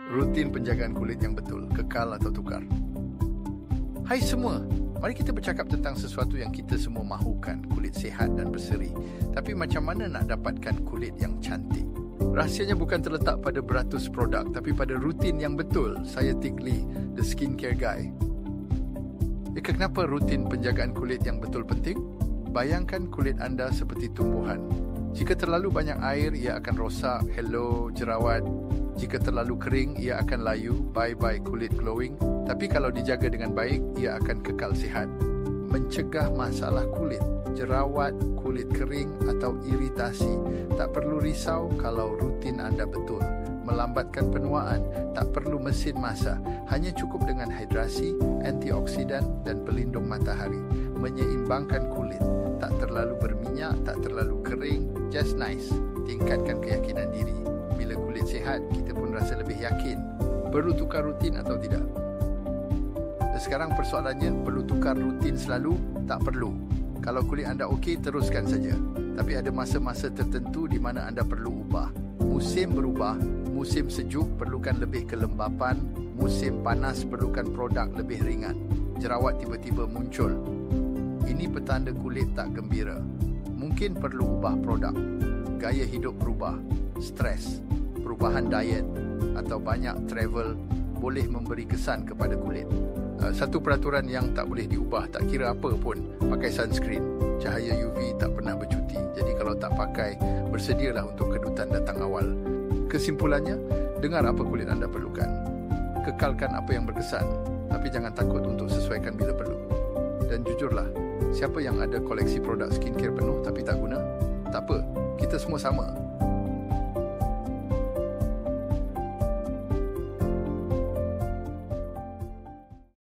Rutin penjagaan kulit yang betul, kekal atau tukar. Hai semua, mari kita bercakap tentang sesuatu yang kita semua mahukan, kulit sihat dan berseri. Tapi macam mana nak dapatkan kulit yang cantik? Rahsianya bukan terletak pada beratus produk, tapi pada rutin yang betul. Saya Tik Lee, the skincare guy. Kenapa rutin penjagaan kulit yang betul penting? Bayangkan kulit anda seperti tumbuhan. Jika terlalu banyak air, ia akan rosak, hello, jerawat. Jika terlalu kering, ia akan layu, bye-bye kulit glowing. Tapi kalau dijaga dengan baik, ia akan kekal sihat. Mencegah masalah kulit, jerawat, kulit kering atau iritasi. Tak perlu risau kalau rutin anda betul. Melambatkan penuaan, tak perlu mesin masa. Hanya cukup dengan hidrasi, antioksidan dan pelindung matahari. Menyeimbangkan kulit. Tak terlalu berminyak, tak terlalu kering, just nice. Tingkatkan keyakinan diri. Bila kulit sihat, kita pun rasa lebih yakin. Perlu tukar rutin atau tidak? Dan sekarang persoalannya, perlu tukar rutin selalu? Tak perlu. Kalau kulit anda okey, teruskan saja. Tapi ada masa-masa tertentu di mana anda perlu ubah. Musim berubah, musim sejuk perlukan lebih kelembapan, musim panas perlukan produk lebih ringan. Jerawat tiba-tiba muncul. Ini petanda kulit tak gembira. Mungkin perlu ubah produk. Gaya hidup berubah. Stres, perubahan diet atau banyak travel boleh memberi kesan kepada kulit. Satu peraturan yang tak boleh diubah, tak kira apa pun, pakai sunscreen. Cahaya UV tak pernah bercuti. Jadi kalau tak pakai, bersedialah untuk kedutan datang awal. Kesimpulannya, dengar apa kulit anda perlukan. Kekalkan apa yang berkesan, tapi jangan takut untuk sesuaikan bila perlu. Dan jujurlah, siapa yang ada koleksi produk skincare penuh tapi tak guna? Tak apa, kita semua sama.